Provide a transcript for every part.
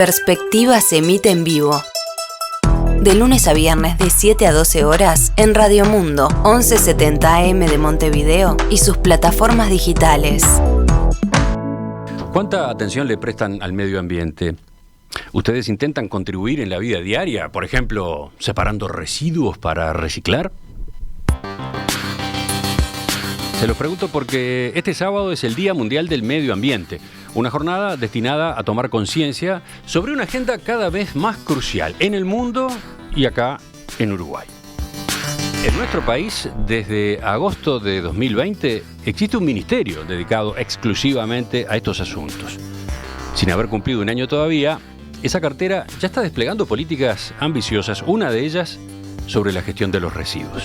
Perspectiva se emite en vivo. De lunes a viernes de 7 a 12 horas en Radio Mundo 1170 AM de Montevideo y sus plataformas digitales. ¿Cuánta atención le prestan al medio ambiente? ¿Ustedes intentan contribuir en la vida diaria, por ejemplo, separando residuos para reciclar? Se lo pregunto porque este sábado es el Día Mundial del Medio Ambiente, una jornada destinada a tomar conciencia sobre una agenda cada vez más crucial en el mundo y acá en Uruguay. En nuestro país, desde agosto de 2020, existe un ministerio dedicado exclusivamente a estos asuntos. Sin haber cumplido un año todavía, esa cartera ya está desplegando políticas ambiciosas, una de ellas sobre la gestión de los residuos.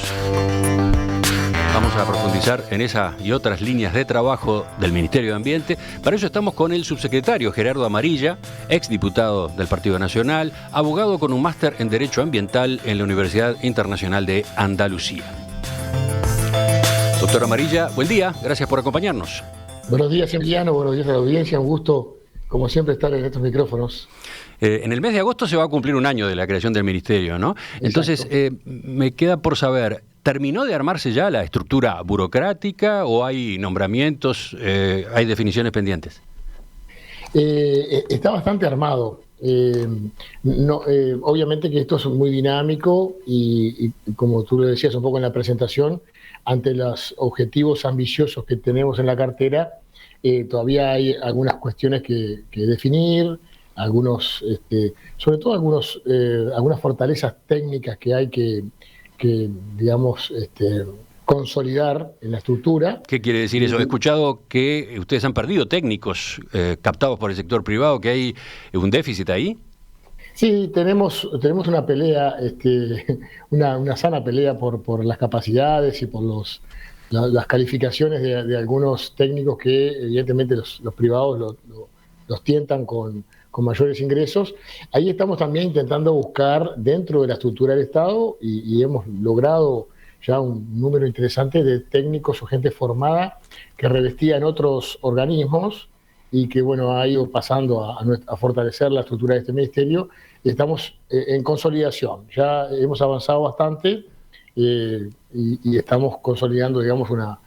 Vamos a profundizar en esa y otras líneas de trabajo del Ministerio de Ambiente. Para eso estamos con el subsecretario Gerardo Amarilla, exdiputado del Partido Nacional, abogado con un máster en Derecho Ambiental en la Universidad Internacional de Andalucía. Doctor Amarilla, buen día, gracias por acompañarnos. Buenos días, Emiliano, buenos días a la audiencia, un gusto, como siempre, estar en estos micrófonos. En el mes de agosto se va a cumplir un año de la creación del Ministerio, ¿no? Entonces, me queda por saber, ¿terminó de armarse ya la estructura burocrática o hay nombramientos, hay definiciones pendientes? Está bastante armado. Obviamente que esto es muy dinámico y como tú lo decías un poco en la presentación, ante los objetivos ambiciosos que tenemos en la cartera, todavía hay algunas cuestiones que definir, sobre todo algunas fortalezas técnicas que hay que digamos, consolidar en la estructura. ¿Qué quiere decir eso? He escuchado que ustedes han perdido técnicos captados por el sector privado, que hay un déficit ahí. Sí, tenemos una pelea, una sana pelea por las capacidades y por las calificaciones de algunos técnicos que evidentemente los privados los tientan con mayores ingresos. Ahí estamos también intentando buscar dentro de la estructura del Estado y hemos logrado ya un número interesante de técnicos o gente formada que revestía en otros organismos y que bueno ha ido pasando a fortalecer la estructura de este ministerio. Estamos en consolidación, ya hemos avanzado bastante y estamos consolidando, digamos, una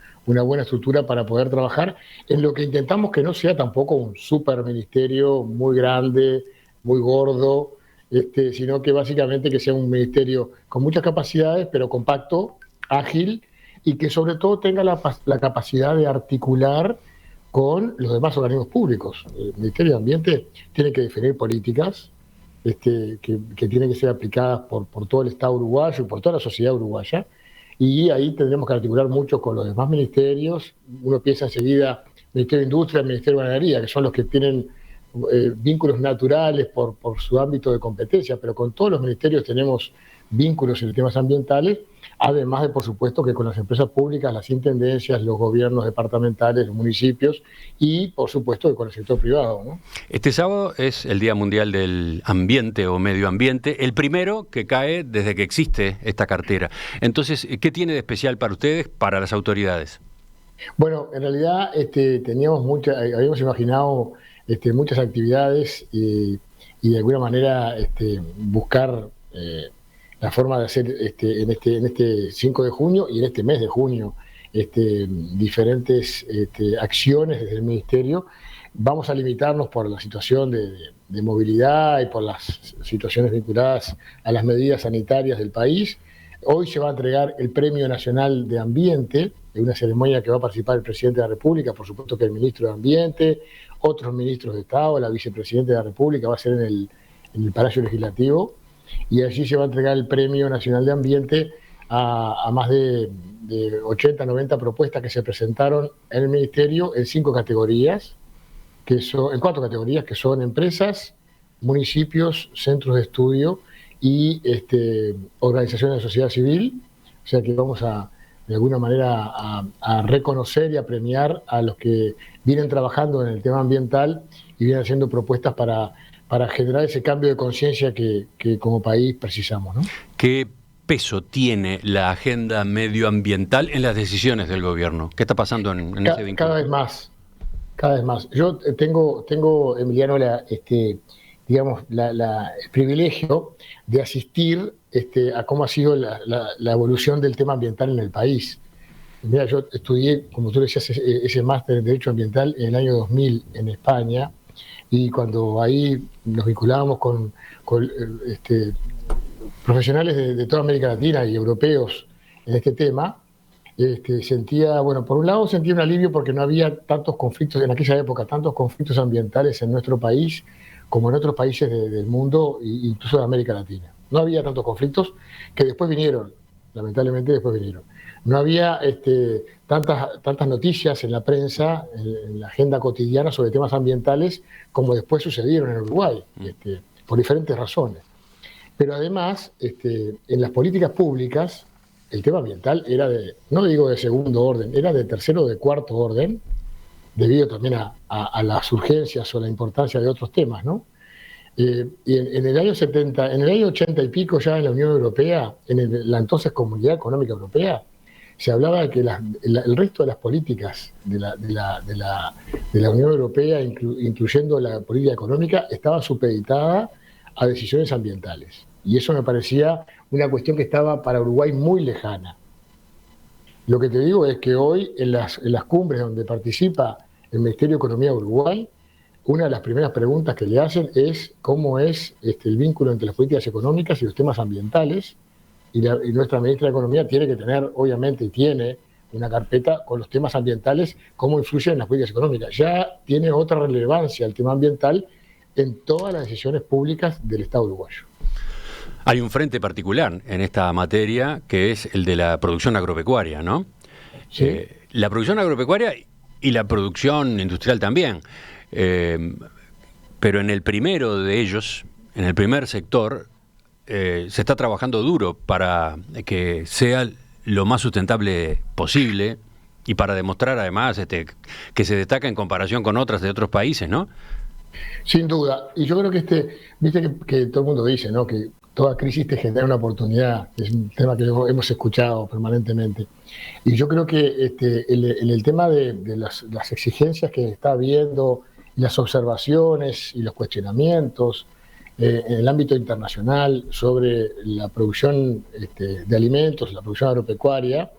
buena estructura para poder trabajar en lo que intentamos que no sea tampoco un superministerio muy grande, muy gordo, sino que básicamente que sea un ministerio con muchas capacidades, pero compacto, ágil, y que sobre todo tenga la capacidad de articular con los demás organismos públicos. El Ministerio de Ambiente tiene que definir políticas que tienen que ser aplicadas por todo el Estado uruguayo y por toda la sociedad uruguaya, y ahí tendremos que articular mucho con los demás ministerios. Uno piensa enseguida Ministerio de Industria, Ministerio de Ganadería, que son los que tienen vínculos naturales por su ámbito de competencia, pero con todos los ministerios tenemos vínculos en temas ambientales, además de, por supuesto, que con las empresas públicas, las intendencias, los gobiernos departamentales, los municipios y, por supuesto, que con el sector privado, ¿no? Este sábado es el Día Mundial del Ambiente o Medio Ambiente, el primero que cae desde que existe esta cartera. Entonces, ¿qué tiene de especial para ustedes, para las autoridades? Bueno, en realidad habíamos imaginado muchas actividades y de alguna manera buscar la forma de hacer en este 5 de junio y en este mes de junio diferentes acciones desde el Ministerio. Vamos a limitarnos por la situación de movilidad y por las situaciones vinculadas a las medidas sanitarias del país. Hoy se va a entregar el Premio Nacional de Ambiente, en una ceremonia que va a participar el Presidente de la República, por supuesto que el Ministro de Ambiente, otros ministros de Estado, la Vicepresidenta de la República, va a ser en el Palacio Legislativo, y allí se va a entregar el Premio Nacional de Ambiente a más de 80, 90 propuestas que se presentaron en el Ministerio en 4 categorías, que son empresas, municipios, centros de estudio y organizaciones de sociedad civil. O sea que vamos de alguna manera a reconocer y a premiar a los que vienen trabajando en el tema ambiental y vienen haciendo propuestas para generar ese cambio de conciencia que como país precisamos, ¿no? ¿Qué peso tiene la agenda medioambiental en las decisiones del gobierno? ¿Qué está pasando en ese vínculo? Cada vez más. Yo tengo Emiliano, digamos, el privilegio de asistir a cómo ha sido la evolución del tema ambiental en el país. Mira, yo estudié, como tú decías, ese máster en Derecho Ambiental en el año 2000 en España, y cuando ahí nos vinculábamos con profesionales de toda América Latina y europeos en este tema, sentía, bueno, por un lado sentía un alivio porque no había tantos conflictos, en aquella época, tantos conflictos ambientales en nuestro país como en otros países del mundo, incluso de América Latina. No había tantos conflictos que después vinieron, lamentablemente después vinieron. No había tantas noticias en la prensa, en la agenda cotidiana sobre temas ambientales como después sucedieron en Uruguay, por diferentes razones. Pero además, en las políticas públicas, el tema ambiental era no digo de segundo orden, era de tercero o de cuarto orden, debido también a las urgencias o la importancia de otros temas, ¿no? Y en el año 70, en el año 80 y pico, ya en la Unión Europea, en la entonces Comunidad Económica Europea, se hablaba de que el resto de las políticas de la Unión Europea, incluyendo la política económica, estaba supeditada a decisiones ambientales. Y eso me parecía una cuestión que estaba para Uruguay muy lejana. Lo que te digo es que hoy, en las cumbres donde participa el Ministerio de Economía de Uruguay, una de las primeras preguntas que le hacen es cómo es el vínculo entre las políticas económicas y los temas ambientales, y nuestra ministra de Economía tiene que tener, obviamente, y tiene una carpeta con los temas ambientales, cómo influyen en las políticas económicas. Ya tiene otra relevancia el tema ambiental en todas las decisiones públicas del Estado uruguayo. Hay un frente particular en esta materia que es el de la producción agropecuaria, ¿no? Sí. La producción agropecuaria y la producción industrial también. Pero en el primero de ellos, en el primer sector, se está trabajando duro para que sea lo más sustentable posible y para demostrar además que se destaca en comparación con otras de otros países, ¿no? Sin duda. Y yo creo que viste que todo el mundo dice, ¿no?, que toda crisis te genera una oportunidad. Es un tema que hemos escuchado permanentemente. Y yo creo que en el tema de las exigencias que está habiendo, las observaciones y los cuestionamientos en el ámbito internacional sobre la producción de alimentos, la producción agropecuaria,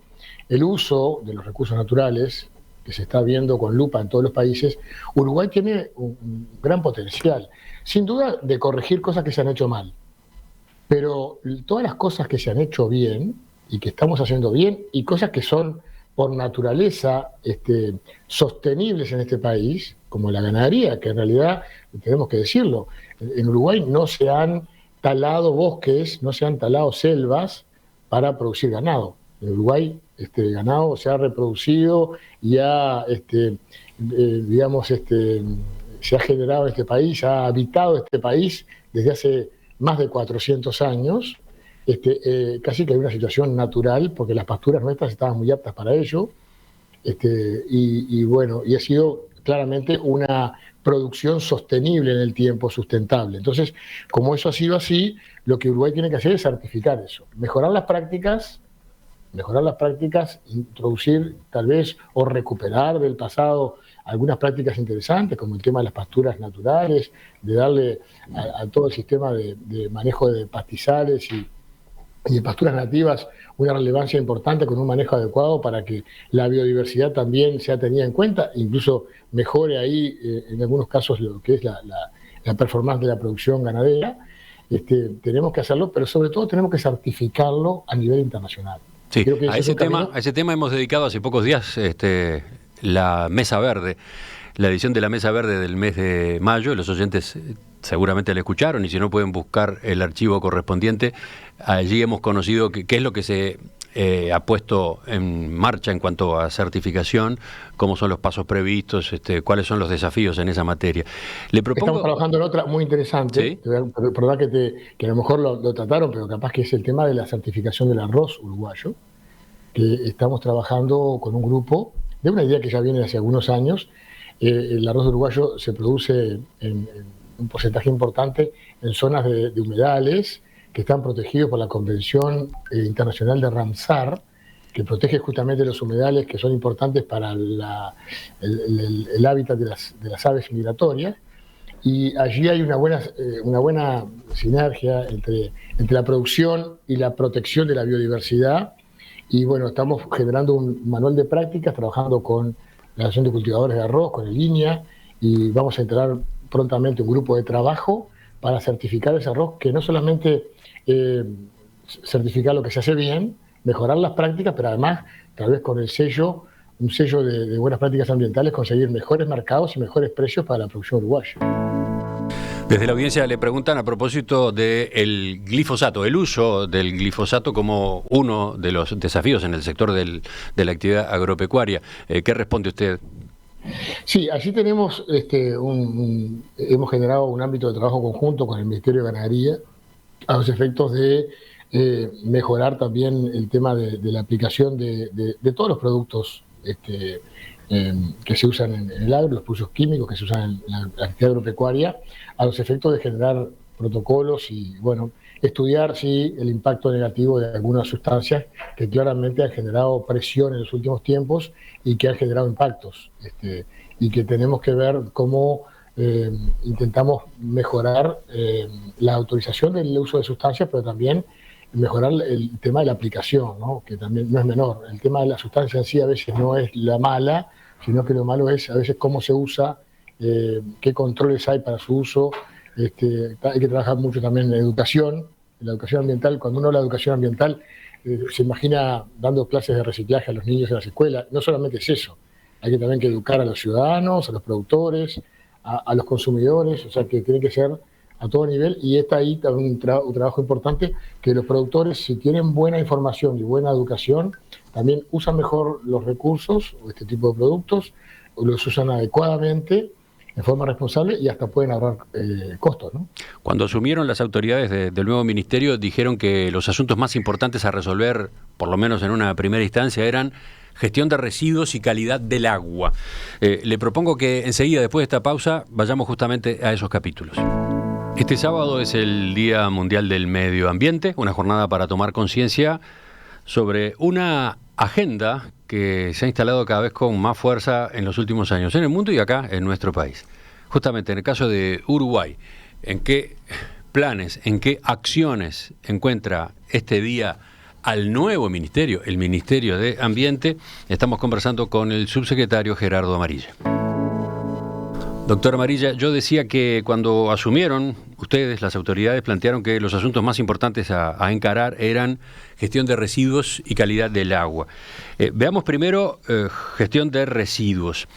el uso de los recursos naturales, que se está viendo con lupa en todos los países, Uruguay tiene un gran potencial, sin duda, de corregir cosas que se han hecho mal. Pero todas las cosas que se han hecho bien y que estamos haciendo bien, y cosas que son por naturaleza sostenibles en este país, como la ganadería, que en realidad, tenemos que decirlo, en Uruguay no se han talado bosques, no se han talado selvas para producir ganado. En Uruguay el ganado se ha reproducido y se ha generado en este país, ha habitado este país desde hace más de 400 años, casi que hay una situación natural, porque las pasturas nuestras estaban muy aptas para ello, y ha sido claramente una producción sostenible en el tiempo, sustentable. Entonces, como eso ha sido así, lo que Uruguay tiene que hacer es certificar eso, mejorar las prácticas, introducir tal vez o recuperar del pasado algunas prácticas interesantes, como el tema de las pasturas naturales, de darle a todo el sistema de manejo de pastizales y de pasturas nativas una relevancia importante, con un manejo adecuado para que la biodiversidad también sea tenida en cuenta, incluso mejore ahí en algunos casos lo que es la performance de la producción ganadera. Tenemos que hacerlo, pero sobre todo tenemos que certificarlo a nivel internacional. Sí, a ese tema hemos dedicado hace pocos días la Mesa Verde, la edición de la Mesa Verde del mes de mayo. Los oyentes seguramente la escucharon, y si no pueden buscar el archivo correspondiente. Allí hemos conocido qué es lo que se ha puesto en marcha en cuanto a certificación, cómo son los pasos previstos, cuáles son los desafíos en esa materia. Le propongo... Estamos trabajando en otra muy interesante, ¿sí? Perdón que a lo mejor lo trataron, pero capaz que es el tema de la certificación del arroz uruguayo, que estamos trabajando con un grupo de una idea que ya viene de hace algunos años. El arroz uruguayo se produce en un porcentaje importante en zonas de humedales que están protegidos por la Convención Internacional de Ramsar, que protege justamente los humedales, que son importantes para el hábitat de las aves migratorias. y allí hay una buena sinergia entre la producción y la protección de la biodiversidad. Y bueno, estamos generando un manual de prácticas, trabajando con la Asociación de Cultivadores de Arroz, con el INEA, y vamos a integrar prontamente un grupo de trabajo para certificar ese arroz, que no solamente certificar lo que se hace bien, mejorar las prácticas, pero además, tal vez con un sello de buenas prácticas ambientales, conseguir mejores mercados y mejores precios para la producción uruguaya. Desde la audiencia le preguntan a propósito del glifosato, el uso del glifosato como uno de los desafíos en el sector de la actividad agropecuaria. ¿Qué responde usted? Sí, allí tenemos hemos generado un ámbito de trabajo conjunto con el Ministerio de Ganadería a los efectos de mejorar también el tema de la aplicación de todos los productos que se usan en el agro, los productos químicos que se usan en la actividad agropecuaria, a los efectos de generar protocolos y, bueno, estudiar el impacto negativo de algunas sustancias que claramente han generado presión en los últimos tiempos y que han generado impactos, y que tenemos que ver cómo intentamos mejorar la autorización del uso de sustancias, pero también mejorar el tema de la aplicación, ¿no? Que también no es menor. El tema de la sustancia en sí a veces no es la mala, sino que lo malo es a veces cómo se usa, qué controles hay para su uso. Hay que trabajar mucho también en educación, en la educación ambiental. Cuando uno habla de educación ambiental, se imagina dando clases de reciclaje a los niños en las escuelas. No solamente es eso, hay que también educar a los ciudadanos, a los productores, a los consumidores, o sea que tiene que ser a todo nivel, y está ahí también un trabajo importante, que los productores, si tienen buena información y buena educación, también usan mejor los recursos o este tipo de productos, o los usan adecuadamente, de forma responsable, y hasta pueden ahorrar costos, ¿no? Cuando asumieron las autoridades del nuevo ministerio, dijeron que los asuntos más importantes a resolver, por lo menos en una primera instancia, eran gestión de residuos y calidad del agua. Le propongo que enseguida, después de esta pausa, vayamos justamente a esos capítulos. Este sábado es el Día Mundial del Medio Ambiente, una jornada para tomar conciencia sobre una agenda que se ha instalado cada vez con más fuerza en los últimos años en el mundo y acá en nuestro país. Justamente en el caso de Uruguay, ¿en qué planes, en qué acciones encuentra este día al nuevo ministerio, el Ministerio de Ambiente? Estamos conversando con el subsecretario Gerardo Amarilla. Doctor Amarilla, yo decía que cuando asumieron ustedes, las autoridades, plantearon que los asuntos más importantes a encarar eran gestión de residuos y calidad del agua. Veamos primero gestión de residuos.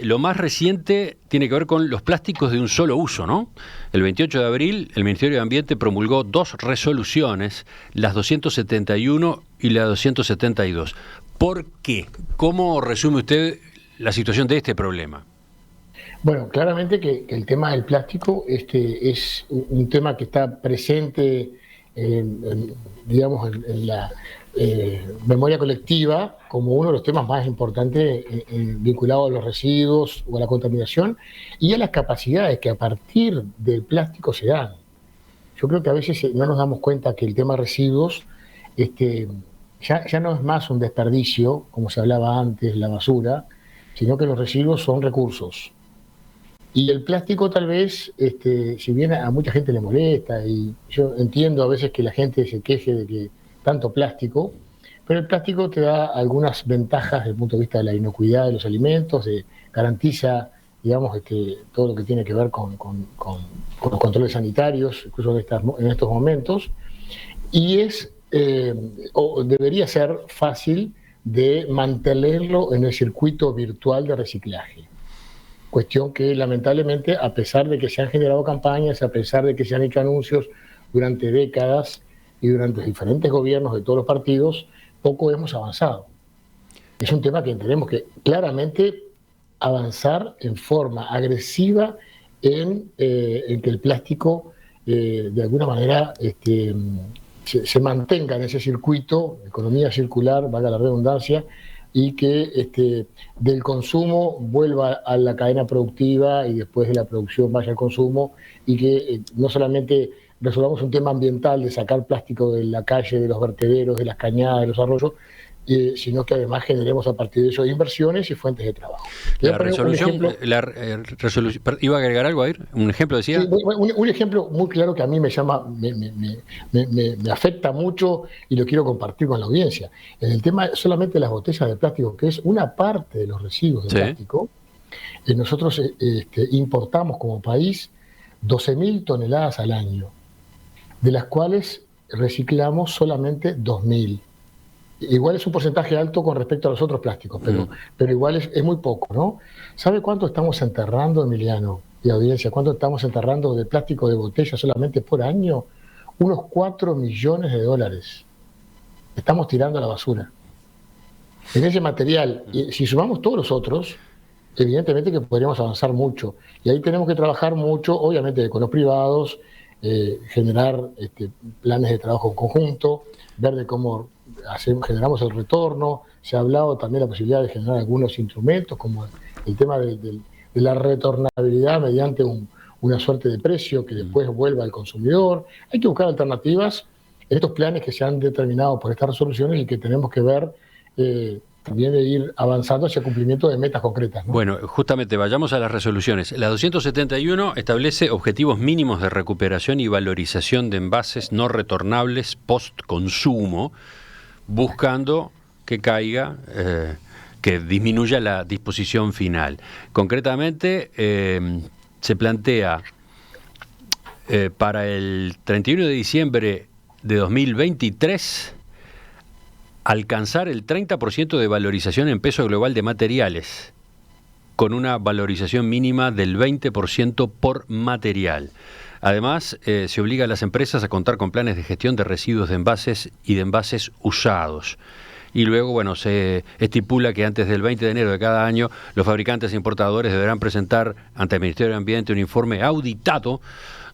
Lo más reciente tiene que ver con los plásticos de un solo uso, ¿no? El 28 de abril el Ministerio de Ambiente promulgó 2 resoluciones, las 271 y la 272. ¿Por qué? ¿Cómo resume usted la situación de este problema? Bueno, claramente que el tema del plástico es un tema que está presente, digamos, en la memoria colectiva como uno de los temas más importantes vinculados a los residuos o a la contaminación y a las capacidades que a partir del plástico se dan. Yo creo que a veces no nos damos cuenta que el tema residuos ya no es más un desperdicio, como se hablaba antes, la basura, sino que los residuos son recursos. Y el plástico tal vez, si bien a mucha gente le molesta, y yo entiendo a veces que la gente se queje de que tanto plástico, pero el plástico te da algunas ventajas desde el punto de vista de la inocuidad de los alimentos, garantiza, digamos, todo lo que tiene que ver con los controles sanitarios, incluso en estos momentos, y o debería ser fácil de mantenerlo en el circuito virtual de reciclaje. Cuestión que lamentablemente, a pesar de que se han generado campañas, a pesar de que se han hecho anuncios durante décadas y durante diferentes gobiernos de todos los partidos, poco hemos avanzado. Es un tema que tenemos que claramente avanzar en forma agresiva en que el plástico de alguna manera se mantenga en ese circuito, economía circular, valga la redundancia, y que del consumo vuelva a la cadena productiva y después de la producción vaya al consumo, y que no solamente resolvamos un tema ambiental de sacar plástico de la calle, de los vertederos, de las cañadas, de los arroyos, sino que además generemos a partir de eso inversiones y fuentes de trabajo. La resolución, ¿iba a agregar algo ahí? ¿Un ejemplo decía? Sí, un ejemplo muy claro que a mí me afecta mucho y lo quiero compartir con la audiencia. En el tema solamente de las botellas de plástico, que es una parte de los residuos de plástico, nosotros importamos como país 12.000 toneladas al año, de las cuales reciclamos solamente 2.000. Igual es un porcentaje alto con respecto a los otros plásticos, pero igual es muy poco, ¿no? ¿Sabe cuánto estamos enterrando, Emiliano y audiencia? ¿Cuánto estamos enterrando de plástico de botella solamente por año? Unos $4 millones. Estamos tirando a la basura. En ese material, y si sumamos todos los otros, evidentemente que podríamos avanzar mucho. Y ahí tenemos que trabajar mucho, obviamente, con los privados, generar planes de trabajo en conjunto, ver de cómo generamos el retorno. Se ha hablado también de la posibilidad de generar algunos instrumentos, como el tema de la retornabilidad mediante una suerte de precio que después vuelva al consumidor. Hay que buscar alternativas en estos planes que se han determinado por estas resoluciones y que tenemos que ver también de ir avanzando hacia el cumplimiento de metas concretas, ¿no? Bueno, justamente vayamos a las resoluciones. La 271 establece objetivos mínimos de recuperación y valorización de envases no retornables post-consumo, buscando que caiga, que disminuya la disposición final. Concretamente, se plantea para el 31 de diciembre de 2023 alcanzar el 30% de valorización en peso global de materiales, con una valorización mínima del 20% por material. Además, se obliga a las empresas a contar con planes de gestión de residuos de envases y de envases usados. Y luego, bueno, se estipula que antes del 20 de enero de cada año, los fabricantes e importadores deberán presentar ante el Ministerio de Ambiente un informe auditado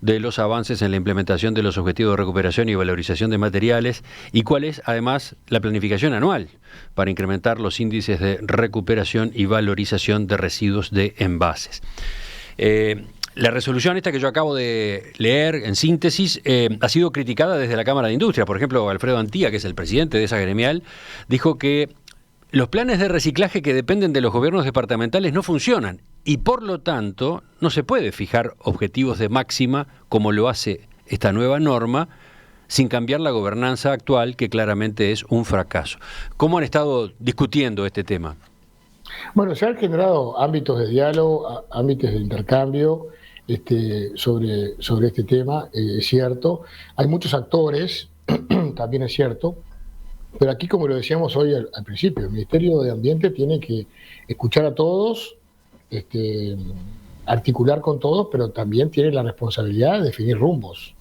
de los avances en la implementación de los objetivos de recuperación y valorización de materiales y cuál es, además, la planificación anual para incrementar los índices de recuperación y valorización de residuos de envases. La resolución esta que yo acabo de leer, en síntesis, ha sido criticada desde la Cámara de Industria. Por ejemplo, Alfredo Antía, que es el presidente de esa gremial, dijo que los planes de reciclaje que dependen de los gobiernos departamentales no funcionan y, por lo tanto, no se puede fijar objetivos de máxima como lo hace esta nueva norma sin cambiar la gobernanza actual, que claramente es un fracaso. ¿Cómo han estado discutiendo este tema? Bueno, se han generado ámbitos de diálogo, ámbitos de intercambio sobre este tema, es cierto. Hay muchos actores, también es cierto, pero aquí, como lo decíamos hoy al principio, el Ministerio de Ambiente tiene que escuchar a todos, articular con todos, pero también tiene la responsabilidad de definir rumbos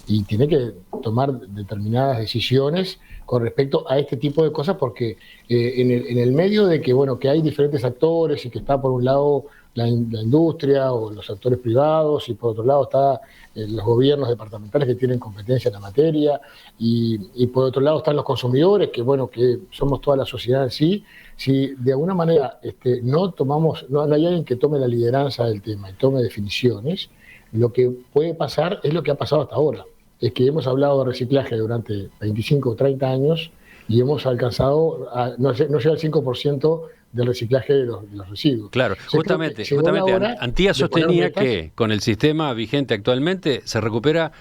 y tiene que tomar determinadas decisiones con respecto a este tipo de cosas, porque en el medio de que, bueno, que hay diferentes actores y que está por un lado la industria o los actores privados y por otro lado está los gobiernos departamentales que tienen competencia en la materia y por otro lado están los consumidores, que bueno, que somos toda la sociedad en sí. Si de alguna manera no hay alguien que tome la lideranza del tema y tome definiciones, lo que puede pasar es lo que ha pasado hasta ahora. Es que hemos hablado de reciclaje durante 25 o 30 años y hemos alcanzado, no llega al 5% del reciclaje de los residuos. Claro, justamente Antía sostenía que con el sistema vigente actualmente se recupera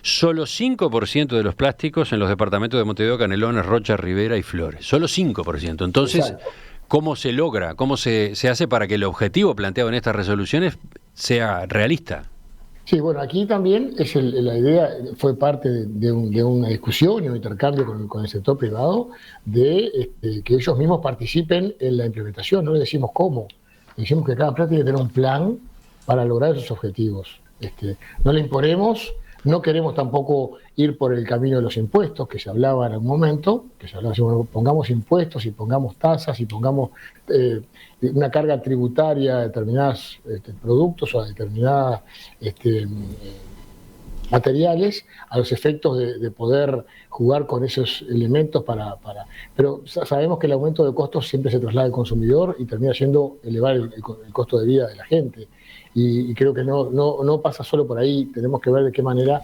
solo 5% de los plásticos en los departamentos de Montevideo, Canelones, Rocha, Rivera y Flores. Solo 5%. Entonces, exacto. ¿Cómo se logra? ¿Cómo se hace para que el objetivo planteado en estas resoluciones sea realista? Sí, bueno, aquí también la idea fue parte de una discusión y un intercambio con el sector privado de que ellos mismos participen en la implementación. No le decimos cómo, le decimos que cada planta tiene que tener un plan para lograr esos objetivos. No le imponemos, no queremos tampoco ir por el camino de los impuestos, que se hablaba en algún momento, que se hablaba, bueno, pongamos impuestos y pongamos tasas y pongamos una carga tributaria a determinados productos o a determinados materiales, a los efectos de poder jugar con esos elementos pero sabemos que el aumento de costos siempre se traslada al consumidor y termina siendo elevar el costo de vida de la gente. Y creo que no pasa solo por ahí, tenemos que ver de qué manera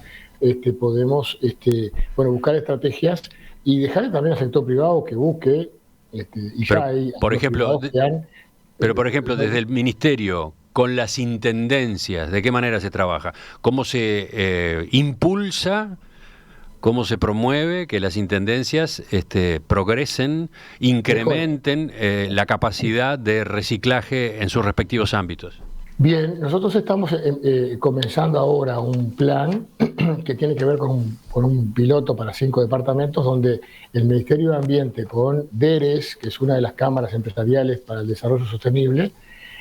podemos buscar estrategias y dejarle también al sector privado que busque, y Pero, ya hay por ejemplo, privados que han... pero por ejemplo, desde el ministerio, con las intendencias, ¿de qué manera se trabaja? ¿Cómo se impulsa? ¿Cómo se promueve que las intendencias progresen, incrementen la capacidad de reciclaje en sus respectivos ámbitos? Bien, nosotros estamos comenzando ahora un plan que tiene que ver con un piloto para 5 departamentos, donde el Ministerio de Ambiente con DERES, que es una de las cámaras empresariales para el desarrollo sostenible,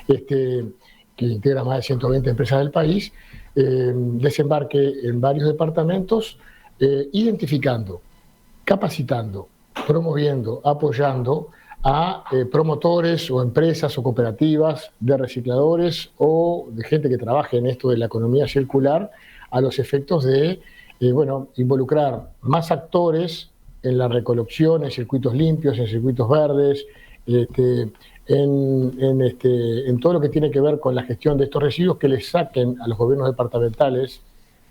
que integra más de 120 empresas del país, desembarque en varios departamentos, identificando, capacitando, promoviendo, apoyando a promotores o empresas o cooperativas de recicladores o de gente que trabaje en esto de la economía circular, a los efectos de involucrar más actores en la recolección, en circuitos limpios, en circuitos verdes, en todo lo que tiene que ver con la gestión de estos residuos, que les saquen a los gobiernos departamentales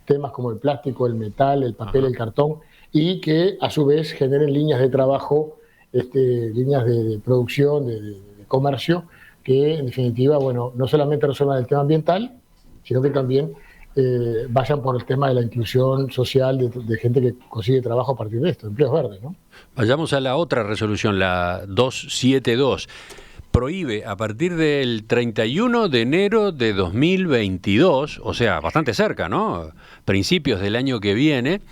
temas como el plástico, el metal, el papel, el cartón, y que a su vez generen líneas de trabajo, líneas de producción, de comercio, que en definitiva, no solamente resuelvan el tema ambiental, sino que también vayan por el tema de la inclusión social de gente que consigue trabajo a partir de esto, empleos verdes, ¿no? Vayamos a la otra resolución, la 272. Prohíbe a partir del 31 de enero de 2022, o sea, bastante cerca, ¿no? Principios del año que viene,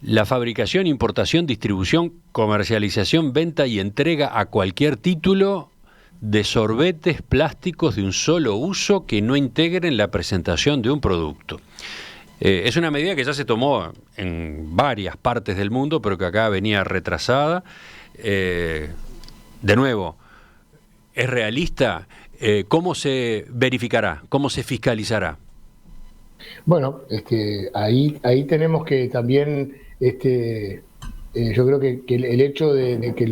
la fabricación, importación, distribución, comercialización, venta y entrega a cualquier título de sorbetes plásticos de un solo uso que no integren la presentación de un producto. Es una medida que ya se tomó en varias partes del mundo, pero que acá venía retrasada. De nuevo, ¿es realista? ¿Cómo se verificará? ¿Cómo se fiscalizará? Bueno, ahí tenemos que también, yo creo que el hecho de que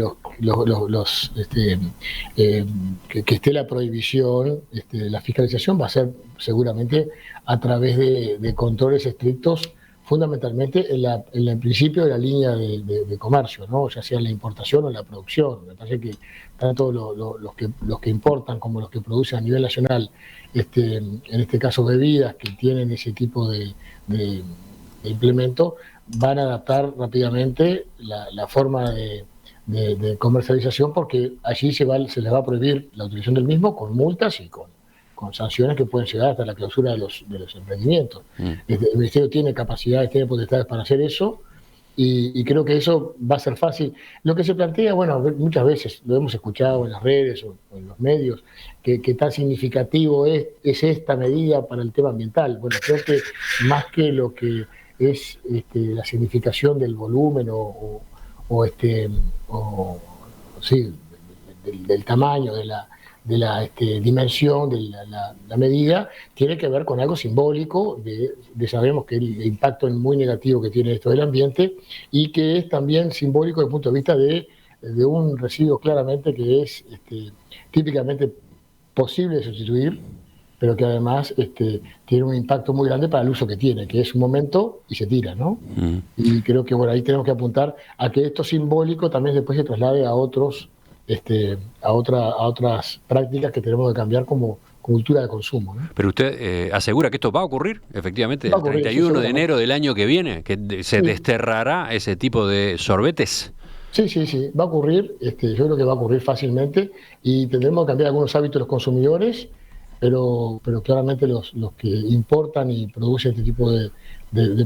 que esté la prohibición, la fiscalización va a ser seguramente a través de controles estrictos, fundamentalmente en el principio de la línea de comercio, ¿no? Ya sea en la importación o en la producción. Me parece que tanto los que importan como los que producen a nivel nacional, en este caso bebidas que tienen ese tipo de implemento, van a adaptar rápidamente la forma de comercialización, porque allí se les va a prohibir la utilización del mismo con multas y con sanciones que pueden llegar hasta la clausura de los emprendimientos. El Ministerio tiene capacidades, tiene potestades para hacer eso, y creo que eso va a ser fácil. Lo que se plantea, muchas veces lo hemos escuchado en las redes o en los medios, que tan significativo es esta medida para el tema ambiental. Bueno, creo que más que lo que es la significación del volumen del tamaño, de la dimensión de la medida, tiene que ver con algo simbólico, sabemos que el impacto muy negativo que tiene esto del ambiente, y que es también simbólico desde el punto de vista de un residuo claramente que es típicamente posible de sustituir, pero que además tiene un impacto muy grande para el uso que tiene, que es un momento y se tira, ¿no? Y creo que ahí tenemos que apuntar a que esto simbólico también después se traslade a otras prácticas que tenemos que cambiar como cultura de consumo, ¿no? Pero usted asegura que esto va a ocurrir, efectivamente, Va a ocurrir, el 31 sí, de enero del año que viene, que se desterrará ese tipo de sorbetes. Sí, va a ocurrir, yo creo que va a ocurrir fácilmente, y tendremos que cambiar algunos hábitos de los consumidores, pero claramente los que importan y producen este tipo de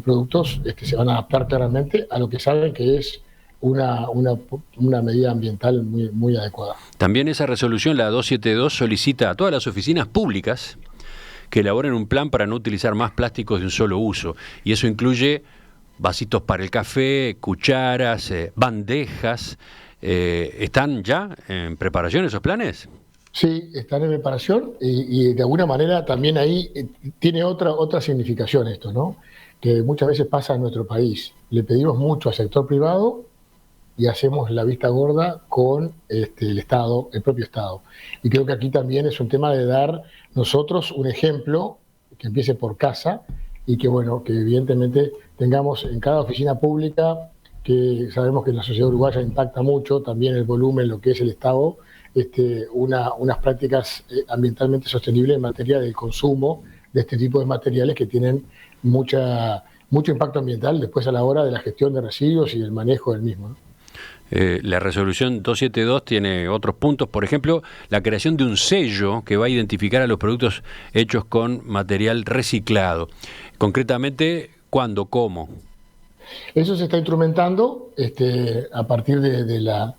productos se van a adaptar claramente a lo que saben que es una medida ambiental muy, muy adecuada. También esa resolución, la 272, solicita a todas las oficinas públicas que elaboren un plan para no utilizar más plásticos de un solo uso. Y eso incluye vasitos para el café, cucharas, bandejas. ¿Están ya en preparación esos planes? Sí, están en preparación, y de alguna manera también ahí tiene otra significación esto, ¿no? Que muchas veces pasa en nuestro país. Le pedimos mucho al sector privado y hacemos la vista gorda con el Estado, el propio Estado. Y creo que aquí también es un tema de dar nosotros un ejemplo que empiece por casa, y que que evidentemente tengamos en cada oficina pública que sabemos que en la sociedad uruguaya impacta mucho también el volumen, lo que es el Estado, unas prácticas ambientalmente sostenibles en materia del consumo de este tipo de materiales que tienen mucho impacto ambiental después a la hora de la gestión de residuos y del manejo del mismo, ¿no? La resolución 272 tiene otros puntos, por ejemplo, la creación de un sello que va a identificar a los productos hechos con material reciclado. Concretamente, ¿cuándo? ¿Cómo? Eso se está instrumentando a partir de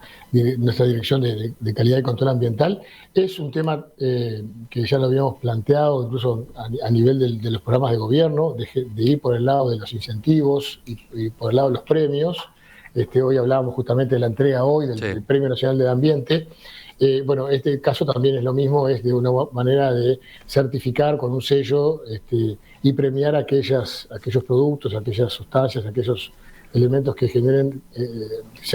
nuestra Dirección de Calidad y Control Ambiental. Es un tema que ya lo habíamos planteado incluso a nivel de los programas de gobierno, de ir por el lado de los incentivos y por el lado de los premios. Hoy hablábamos justamente de la entrega hoy del Premio Nacional del Ambiente. Bueno, este caso también es lo mismo, es de una manera de certificar con un sello y premiar aquellos productos, aquellas sustancias, aquellos elementos que se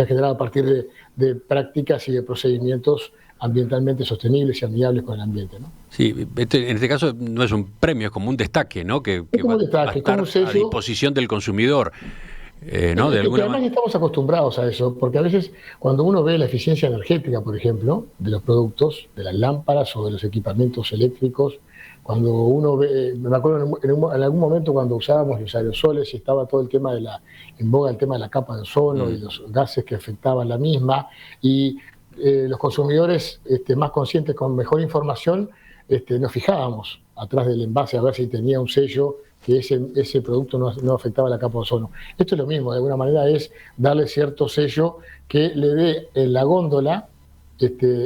han generado a partir de prácticas y de procedimientos ambientalmente sostenibles y amigables con el ambiente, ¿no? Sí, en este caso no es un premio, es como un destaque, ¿no? Que va a estar a disposición del consumidor. ¿No? De alguna además estamos acostumbrados a eso, porque a veces cuando uno ve la eficiencia energética, por ejemplo, de los productos, de las lámparas o de los equipamientos eléctricos, cuando uno ve, me acuerdo en algún momento cuando usábamos los aerosoles y estaba todo el tema en boga el tema de la capa de ozono y los gases que afectaban la misma, y los consumidores más conscientes, con mejor información, nos fijábamos atrás del envase a ver si tenía un sello que ese producto no afectaba la capa de ozono. Esto es lo mismo, de alguna manera es darle cierto sello que le dé en la góndola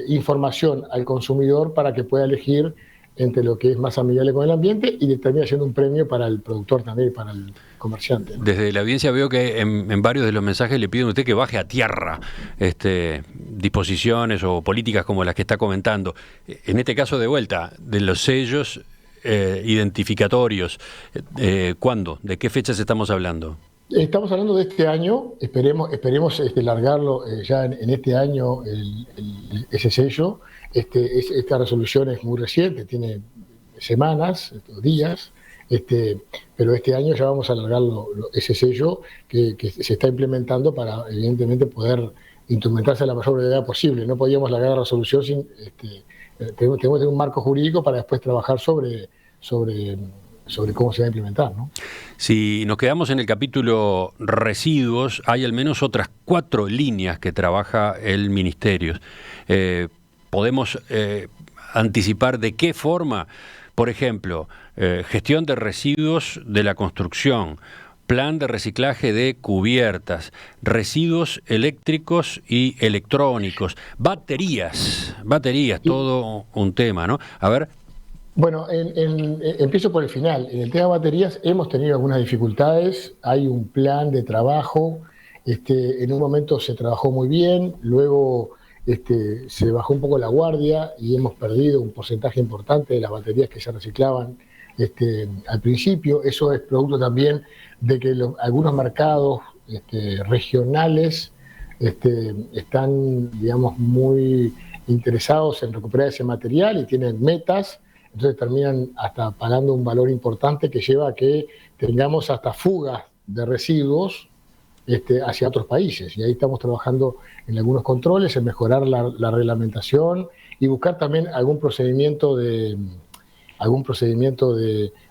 información al consumidor para que pueda elegir entre lo que es más amigable con el ambiente y termina siendo un premio para el productor también y para el comerciante, ¿no? Desde la audiencia veo que en varios de los mensajes le piden a usted que baje a tierra disposiciones o políticas como las que está comentando. En este caso, de vuelta, de los sellos identificatorios, ¿cuándo? ¿De qué fechas estamos hablando? Estamos hablando de este año, esperemos largarlo ya en este año ese sello. Esta resolución es muy reciente, tiene semanas, días, pero este año ya vamos a alargar ese sello que se está implementando para evidentemente poder instrumentarse a la mayor brevedad posible. No podíamos largar la resolución sin... tenemos que tener un marco jurídico para después trabajar sobre cómo se va a implementar, ¿no? Si nos quedamos en el capítulo residuos, hay al menos otras 4 líneas que trabaja el Ministerio. ¿Podemos anticipar de qué forma? Por ejemplo, gestión de residuos de la construcción, plan de reciclaje de cubiertas, residuos eléctricos y electrónicos, baterías, todo un tema, ¿no? A ver. Bueno, empiezo por el final. En el tema de baterías hemos tenido algunas dificultades, hay un plan de trabajo, en un momento se trabajó muy bien, luego se bajó un poco la guardia y hemos perdido un porcentaje importante de las baterías que se reciclaban al principio. Eso es producto también de que algunos mercados regionales están, digamos, muy interesados en recuperar ese material y tienen metas, entonces terminan hasta pagando un valor importante que lleva a que tengamos hasta fugas de residuos hacia otros países. Y ahí estamos trabajando en algunos controles, en mejorar la reglamentación y buscar también algún procedimiento de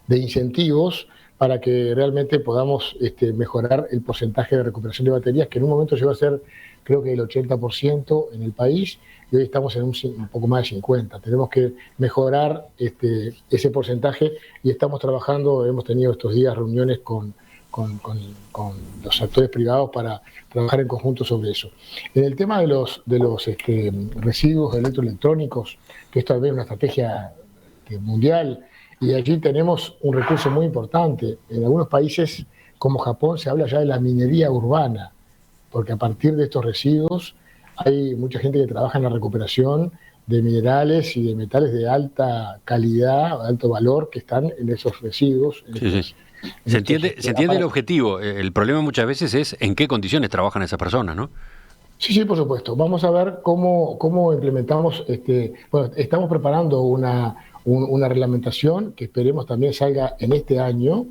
incentivos para que realmente podamos mejorar el porcentaje de recuperación de baterías, que en un momento llegó a ser, creo que el 80% en el país, y hoy estamos en un poco más de 50%. Tenemos que mejorar ese porcentaje y estamos trabajando, hemos tenido estos días reuniones con los actores privados para trabajar en conjunto sobre eso. En el tema de los residuos electroelectrónicos, que esto también es una estrategia mundial, y allí tenemos un recurso muy importante. En algunos países como Japón se habla ya de la minería urbana, porque a partir de estos residuos hay mucha gente que trabaja en la recuperación de minerales y de metales de alta calidad, de alto valor, que están en esos residuos. Sí. Se entiende el objetivo. El problema muchas veces es en qué condiciones trabajan esas personas, ¿no? Sí, por supuesto. Vamos a ver cómo implementamos. Bueno, estamos preparando una reglamentación que esperemos también salga en este año,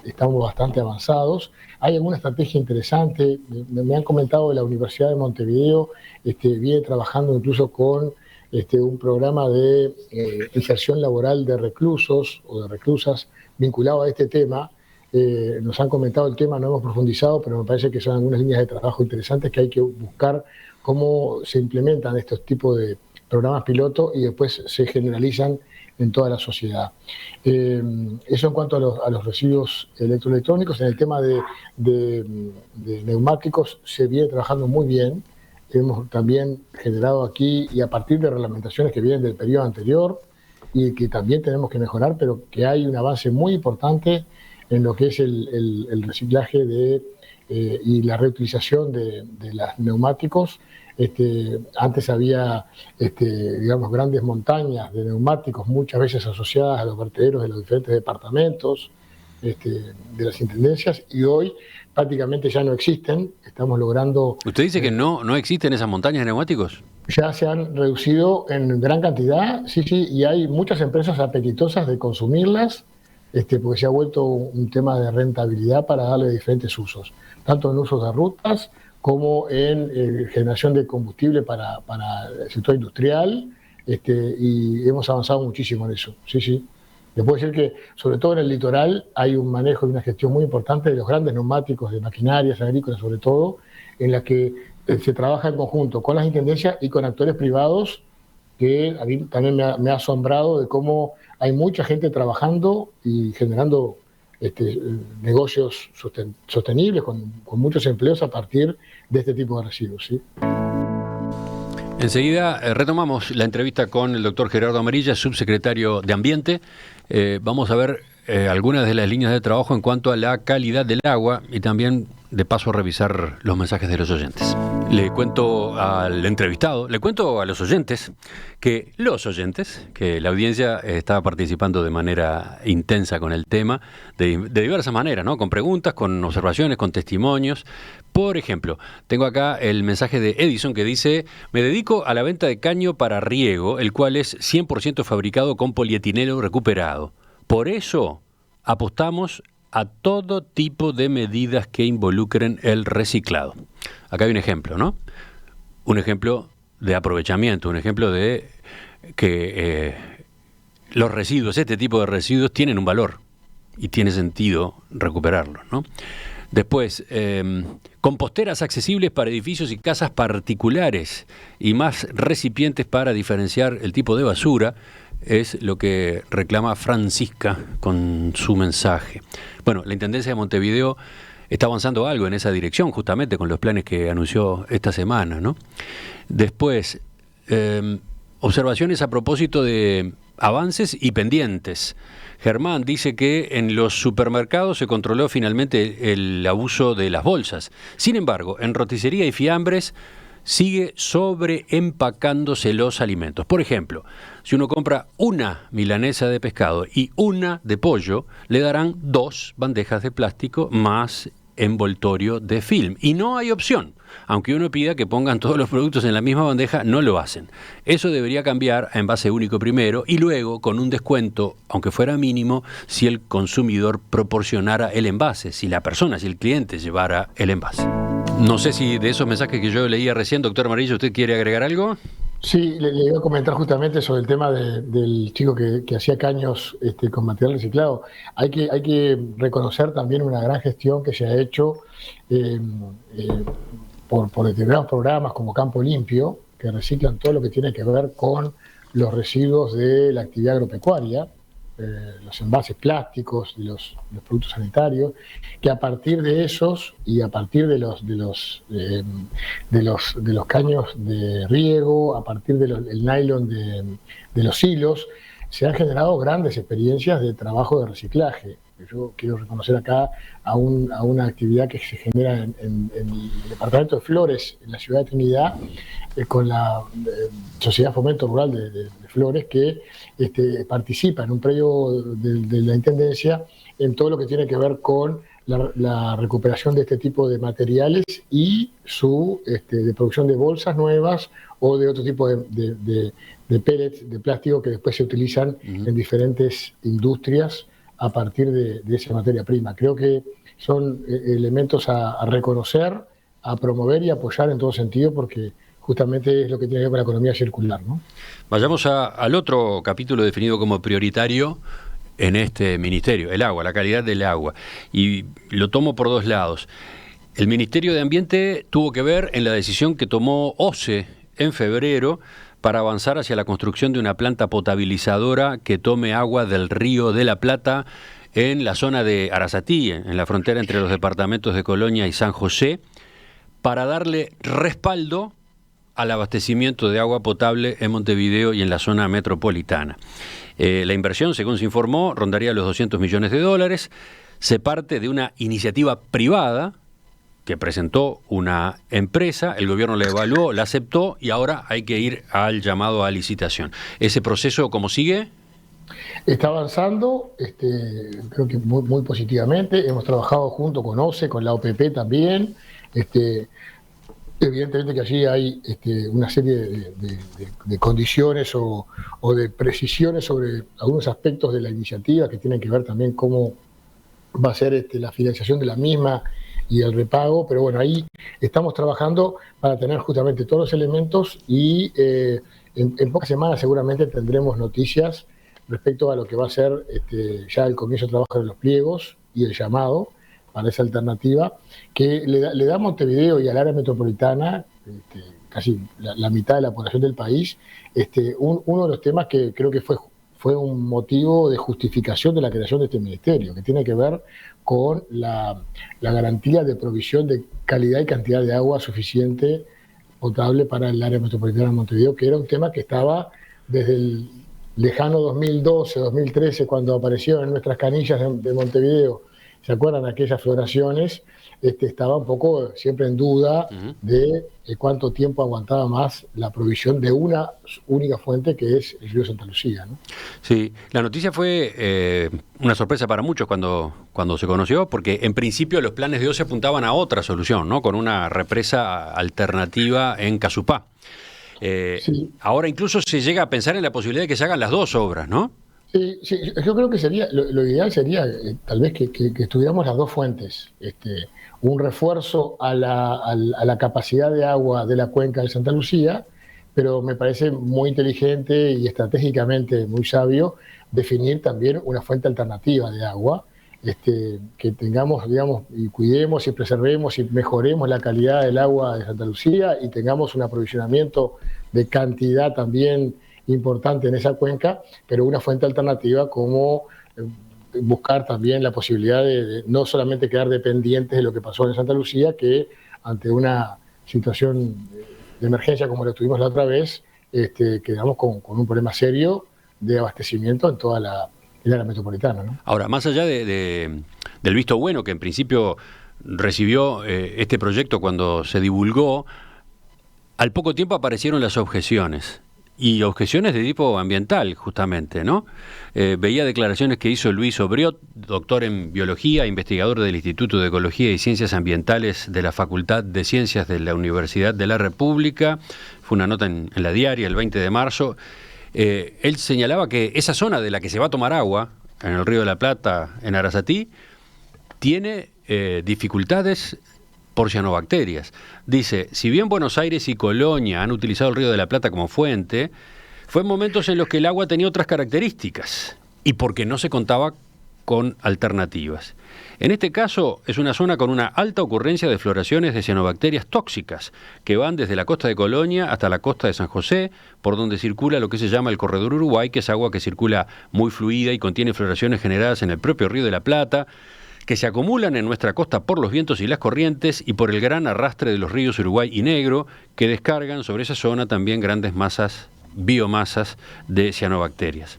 estamos bastante avanzados. Hay alguna estrategia interesante, me han comentado de la Universidad de Montevideo, viene trabajando incluso con un programa de inserción laboral de reclusos o de reclusas vinculado a este tema. Nos han comentado el tema, no hemos profundizado, pero me parece que son algunas líneas de trabajo interesantes que hay que buscar cómo se implementan estos tipos de programas piloto y después se generalizan en toda la sociedad. Eso en cuanto a los residuos electroelectrónicos. En el tema de neumáticos se viene trabajando muy bien. Hemos también generado aquí, y a partir de reglamentaciones que vienen del periodo anterior y que también tenemos que mejorar, pero que hay un avance muy importante en lo que es el reciclaje y la reutilización de los neumáticos. Antes había, digamos, grandes montañas de neumáticos, muchas veces asociadas a los vertederos de los diferentes departamentos de las intendencias, y hoy prácticamente ya no existen. Estamos logrando... ¿Usted dice que no existen esas montañas de neumáticos? Ya se han reducido en gran cantidad, sí, y hay muchas empresas apetitosas de consumirlas, porque se ha vuelto un tema de rentabilidad para darle diferentes usos, tanto en usos de rutas como en generación de combustible para el sector industrial, y hemos avanzado muchísimo en eso, sí. Les puedo decir que, sobre todo en el litoral, hay un manejo y una gestión muy importante de los grandes neumáticos, de maquinarias agrícolas sobre todo, en la que se trabaja en conjunto con las intendencias y con actores privados, que a mí también me ha asombrado de cómo hay mucha gente trabajando y generando negocios sostenibles con muchos empleos a partir de este tipo de residuos, ¿sí? Enseguida retomamos la entrevista con el doctor Gerardo Amarilla, subsecretario de Ambiente. Vamos a ver algunas de las líneas de trabajo en cuanto a la calidad del agua y también, de paso, revisar los mensajes de los oyentes. Le cuento al entrevistado, le cuento a los oyentes, que la audiencia está participando de manera intensa con el tema, de diversas maneras, ¿no? Con preguntas, con observaciones, con testimonios. Por ejemplo, tengo acá el mensaje de Edison que dice: me dedico a la venta de caño para riego, el cual es 100% fabricado con polietileno recuperado. Por eso apostamos a todo tipo de medidas que involucren el reciclado. Acá hay un ejemplo, ¿no? Un ejemplo de aprovechamiento, un ejemplo de que los residuos, este tipo de residuos tienen un valor y tiene sentido recuperarlos, ¿no? Después, composteras accesibles para edificios y casas particulares y más recipientes para diferenciar el tipo de basura, es lo que reclama Francisca con su mensaje. Bueno, la Intendencia de Montevideo está avanzando algo en esa dirección, justamente con los planes que anunció esta semana, ¿no? Después, observaciones a propósito de avances y pendientes. Germán dice que en los supermercados se controló finalmente el abuso de las bolsas. Sin embargo, en roticería y fiambres sigue sobreempacándose los alimentos. Por ejemplo, si uno compra una milanesa de pescado y una de pollo, le darán 2 bandejas de plástico más envoltorio de film. Y no hay opción. Aunque uno pida que pongan todos los productos en la misma bandeja, no lo hacen. Eso debería cambiar a envase único primero y luego con un descuento, aunque fuera mínimo, si el consumidor proporcionara el envase, si el cliente llevara el envase. No sé si de esos mensajes que yo leía recién, doctor Amarilla, ¿usted quiere agregar algo? Sí, le iba a comentar justamente sobre el tema del chico que hacía caños con material reciclado. Hay que reconocer también una gran gestión que se ha hecho por determinados programas como Campo Limpio, que reciclan todo lo que tiene que ver con los residuos de la actividad agropecuaria, los envases plásticos, los productos sanitarios, que a partir de esos y a partir de los caños de riego, a partir del nylon de los hilos, se han generado grandes experiencias de trabajo de reciclaje. Yo quiero reconocer acá a una actividad que se genera en el departamento de Flores, en la ciudad de Trinidad, con la Sociedad Fomento Rural de Flores, que participa en un predio de la Intendencia en todo lo que tiene que ver con la recuperación de este tipo de materiales y su de producción de bolsas nuevas o de otro tipo de pellets de plástico que después se utilizan en diferentes industrias a partir de esa materia prima. Creo que son elementos a reconocer, a promover y apoyar en todo sentido, porque justamente es lo que tiene que ver con la economía circular, ¿no? Vayamos al otro capítulo definido como prioritario en este ministerio, el agua, la calidad del agua. Y lo tomo por dos lados. El Ministerio de Ambiente tuvo que ver en la decisión que tomó OCE en febrero para avanzar hacia la construcción de una planta potabilizadora que tome agua del Río de la Plata en la zona de Arasatí, en la frontera entre los departamentos de Colonia y San José, para darle respaldo al abastecimiento de agua potable en Montevideo y en la zona metropolitana. La inversión, según se informó, rondaría los $200 millones. Se parte de una iniciativa privada que presentó una empresa, el gobierno la evaluó, la aceptó y ahora hay que ir al llamado a licitación. ¿Ese proceso cómo sigue? Está avanzando, creo que muy positivamente. Hemos trabajado junto con OCE, con la OPP también. Evidentemente que allí hay una serie de condiciones o de precisiones sobre algunos aspectos de la iniciativa que tienen que ver también cómo va a ser la financiación de la misma y el repago, pero bueno, ahí estamos trabajando para tener justamente todos los elementos y en pocas semanas seguramente tendremos noticias respecto a lo que va a ser ya el comienzo de trabajo de los pliegos y el llamado para esa alternativa, que le da a Montevideo y al área metropolitana, casi la mitad de la población del país, uno de los temas que creo que fue un motivo de justificación de la creación de este ministerio, que tiene que ver con la garantía de provisión de calidad y cantidad de agua suficiente, potable para el área metropolitana de Montevideo, que era un tema que estaba desde el lejano 2012, 2013, cuando apareció en nuestras canillas de Montevideo. ¿Se acuerdan aquellas floraciones? Estaba un poco siempre en duda de cuánto tiempo aguantaba más la provisión de una única fuente, que es el río Santa Lucía, ¿no? Sí, la noticia fue una sorpresa para muchos cuando se conoció, porque en principio los planes de OCE apuntaban a otra solución, ¿no? Con una represa alternativa en Casupá. Sí. Ahora incluso se llega a pensar en la posibilidad de que se hagan las dos obras, ¿no? Sí, yo creo que sería lo ideal sería tal vez que estuviéramos las dos fuentes, un refuerzo a la capacidad de agua de la cuenca de Santa Lucía, pero me parece muy inteligente y estratégicamente muy sabio definir también una fuente alternativa de agua, que tengamos, digamos, y cuidemos y preservemos y mejoremos la calidad del agua de Santa Lucía y tengamos un aprovisionamiento de cantidad también importante en esa cuenca, pero una fuente alternativa como buscar también la posibilidad de no solamente quedar dependientes de lo que pasó en Santa Lucía, que ante una situación de emergencia como la tuvimos la otra vez, quedamos con un problema serio de abastecimiento en toda el área metropolitana, ¿no? Ahora, más allá del visto bueno que en principio recibió este proyecto cuando se divulgó, al poco tiempo aparecieron las objeciones. Y objeciones de tipo ambiental, justamente, ¿no? Veía declaraciones que hizo Luis Obriot, doctor en biología, investigador del Instituto de Ecología y Ciencias Ambientales de la Facultad de Ciencias de la Universidad de la República. Fue una nota en La Diaria el 20 de marzo. Él señalaba que esa zona de la que se va a tomar agua, en el Río de la Plata, en Arasatí, tiene dificultades por cianobacterias. Dice, si bien Buenos Aires y Colonia han utilizado el Río de la Plata como fuente, fue en momentos en los que el agua tenía otras características y porque no se contaba con alternativas. En este caso es una zona con una alta ocurrencia de floraciones de cianobacterias tóxicas que van desde la costa de Colonia hasta la costa de San José, por donde circula lo que se llama el Corredor Uruguay, que es agua que circula muy fluida y contiene floraciones generadas en el propio Río de la Plata, que se acumulan en nuestra costa por los vientos y las corrientes y por el gran arrastre de los ríos Uruguay y Negro, que descargan sobre esa zona también grandes biomasas de cianobacterias.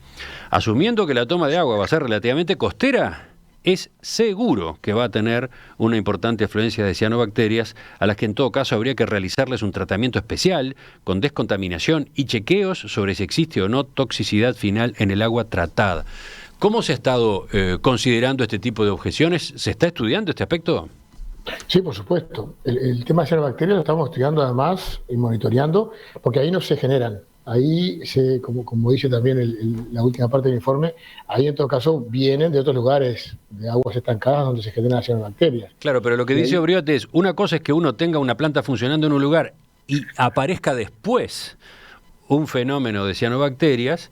Asumiendo que la toma de agua va a ser relativamente costera, es seguro que va a tener una importante afluencia de cianobacterias, a las que en todo caso habría que realizarles un tratamiento especial con descontaminación y chequeos sobre si existe o no toxicidad final en el agua tratada. ¿Cómo se ha estado considerando este tipo de objeciones? ¿Se está estudiando este aspecto? Sí, por supuesto. El tema de cianobacterias lo estamos estudiando además y monitoreando, porque ahí no se generan ahí, como dice también la última parte del informe, ahí en todo caso vienen de otros lugares de aguas estancadas donde se generan cianobacterias. Claro, pero lo que dice Obriot es, una cosa es que uno tenga una planta funcionando en un lugar y aparezca después un fenómeno de cianobacterias,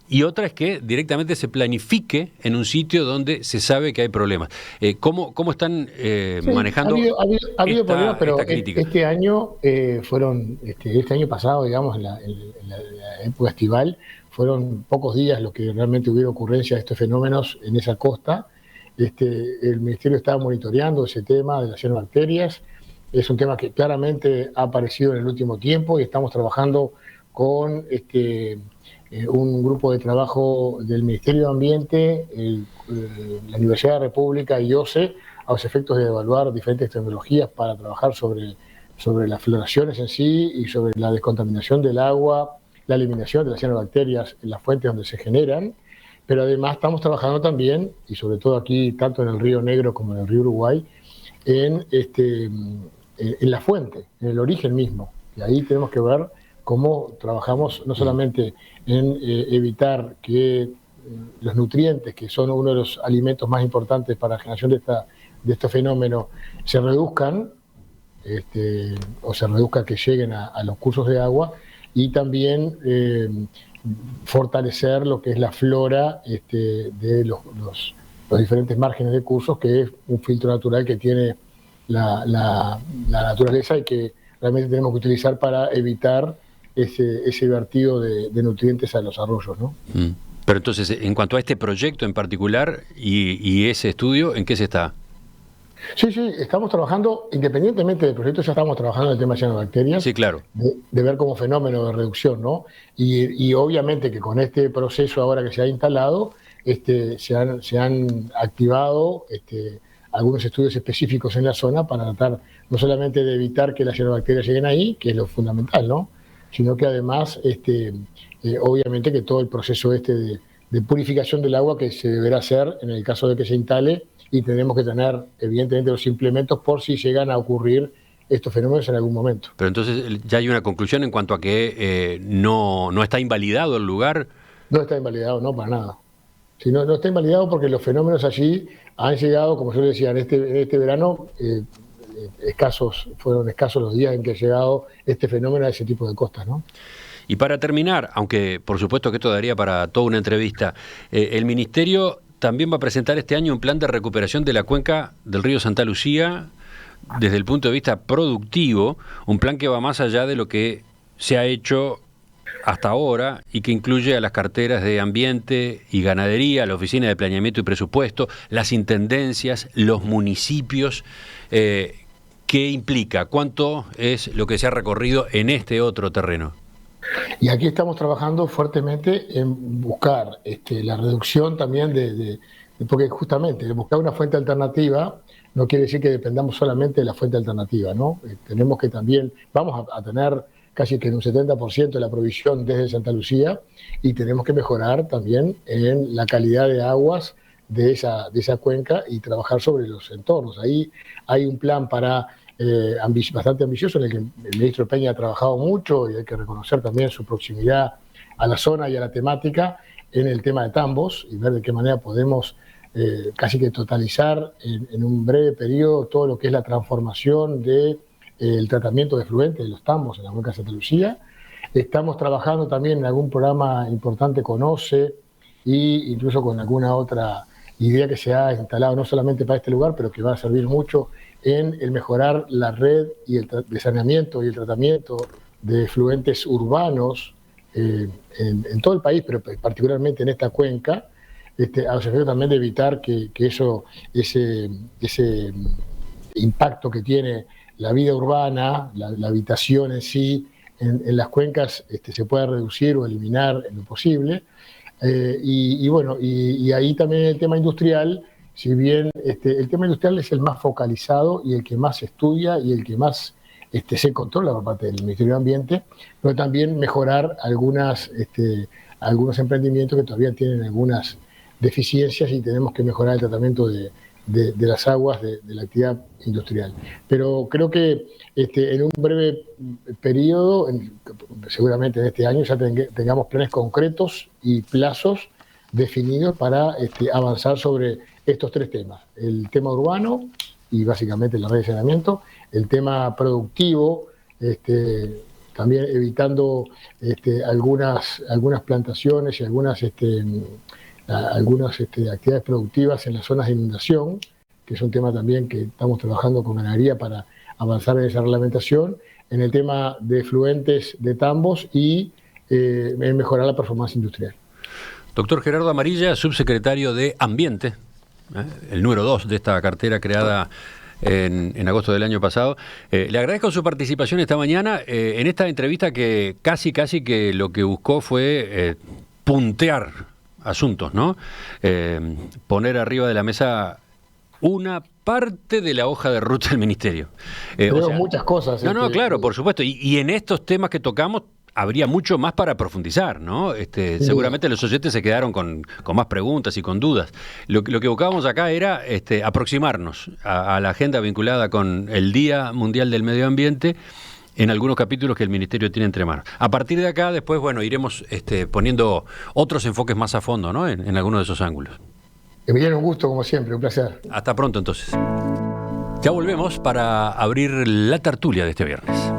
y otra es que directamente se planifique en un sitio donde se sabe que hay problemas. ¿Cómo están manejando ha habido problemas, pero esta crítica? este año este año pasado, digamos, en la época estival, fueron pocos días los que realmente hubo ocurrencia de estos fenómenos en esa costa. El Ministerio estaba monitoreando ese tema de las cianobacterias. Es un tema que claramente ha aparecido en el último tiempo y estamos trabajando con un grupo de trabajo del Ministerio de Ambiente, la Universidad de la República y OCE, a los efectos de evaluar diferentes tecnologías para trabajar sobre las floraciones en sí y sobre la descontaminación del agua, la eliminación de las cianobacterias en las fuentes donde se generan, pero además estamos trabajando también, y sobre todo aquí, tanto en el Río Negro como en el Río Uruguay, en la fuente, en el origen mismo. Y ahí tenemos que ver cómo trabajamos no solamente en evitar que los nutrientes, que son uno de los alimentos más importantes para la generación de este fenómeno, se reduzcan, o se reduzca que lleguen a los cursos de agua, y también fortalecer lo que es la flora de los diferentes márgenes de cursos, que es un filtro natural que tiene la naturaleza y que realmente tenemos que utilizar para evitar ese vertido de nutrientes a los arroyos, ¿no? Pero entonces, en cuanto a este proyecto en particular y ese estudio, ¿en qué se está? Sí, estamos trabajando, independientemente del proyecto, ya estamos trabajando en el tema de cianobacterias. Sí, claro. De ver como fenómeno de reducción, ¿no? Y obviamente que con este proceso ahora que se ha instalado, se han activado algunos estudios específicos en la zona para tratar no solamente de evitar que las cianobacterias lleguen ahí, que es lo fundamental, ¿no? Sino que además, obviamente que todo el proceso de purificación del agua que se deberá hacer en el caso de que se instale, y tenemos que tener evidentemente los implementos por si llegan a ocurrir estos fenómenos en algún momento. Pero entonces ya hay una conclusión en cuanto a que no está invalidado el lugar. No está invalidado, no, para nada. Si no está invalidado porque los fenómenos allí han llegado, como yo le decía, en este verano, fueron escasos los días en que ha llegado este fenómeno a ese tipo de costas, ¿no? Y para terminar, aunque por supuesto que esto daría para toda una entrevista, el Ministerio también va a presentar este año un plan de recuperación de la cuenca del río Santa Lucía desde el punto de vista productivo, un plan que va más allá de lo que se ha hecho hasta ahora y que incluye a las carteras de Ambiente y Ganadería, la Oficina de Planeamiento y Presupuesto, las intendencias, los municipios. ¿Qué implica? ¿Cuánto es lo que se ha recorrido en este otro terreno? Y aquí estamos trabajando fuertemente en buscar la reducción también porque justamente buscar una fuente alternativa no quiere decir que dependamos solamente de la fuente alternativa, ¿no? Tenemos que también, vamos a tener casi que en un 70% de la provisión desde Santa Lucía, y tenemos que mejorar también en la calidad de aguas de esa cuenca y trabajar sobre los entornos. Ahí hay un plan bastante ambicioso en el que el ministro Peña ha trabajado mucho, y hay que reconocer también su proximidad a la zona y a la temática en el tema de tambos, y ver de qué manera podemos casi que totalizar en un breve periodo todo lo que es la transformación del tratamiento de efluentes de los tambos en la cuenca de Santa Lucía. Estamos trabajando también en algún programa importante con OCE e incluso con alguna otra idea que se ha instalado no solamente para este lugar, pero que va a servir mucho en el mejorar la red y de saneamiento y el tratamiento de efluentes urbanos en todo el país, pero particularmente en esta cuenca, a los efectos también de evitar que ese impacto que tiene la vida urbana, la habitación en sí, en las cuencas, se pueda reducir o eliminar en lo posible. Y ahí también el tema industrial, si bien el tema industrial es el más focalizado y el que más se estudia y el que más se controla por parte del Ministerio de Ambiente, pero también mejorar algunos emprendimientos que todavía tienen algunas deficiencias, y tenemos que mejorar el tratamiento de de las aguas de la actividad industrial. Pero creo que en un breve periodo, seguramente en este año, ya tengamos planes concretos y plazos definidos para avanzar sobre estos 3 temas. El tema urbano y básicamente la red de saneamiento, el tema productivo, también evitando algunas plantaciones y algunas actividades productivas en las zonas de inundación, que es un tema también que estamos trabajando con ganadería para avanzar en esa reglamentación, en el tema de efluentes de tambos y en mejorar la performance industrial. Doctor Gerardo Amarilla, subsecretario de Ambiente, el número 2 de esta cartera creada en agosto del año pasado. Le agradezco su participación esta mañana en esta entrevista que casi que lo que buscó fue puntear asuntos, ¿no? Poner arriba de la mesa una parte de la hoja de ruta del Ministerio. Muchas cosas. No, claro, por supuesto. Y en estos temas que tocamos habría mucho más para profundizar, ¿no? Seguramente los oyentes se quedaron con más preguntas y con dudas. Lo que buscábamos acá era aproximarnos a la agenda vinculada con el Día Mundial del Medio Ambiente en algunos capítulos que el Ministerio tiene entre manos. A partir de acá, después, iremos poniendo otros enfoques más a fondo, ¿no? En algunos de esos ángulos. Emiliano, un gusto, como siempre, un placer. Hasta pronto, entonces. Ya volvemos para abrir la tertulia de este viernes.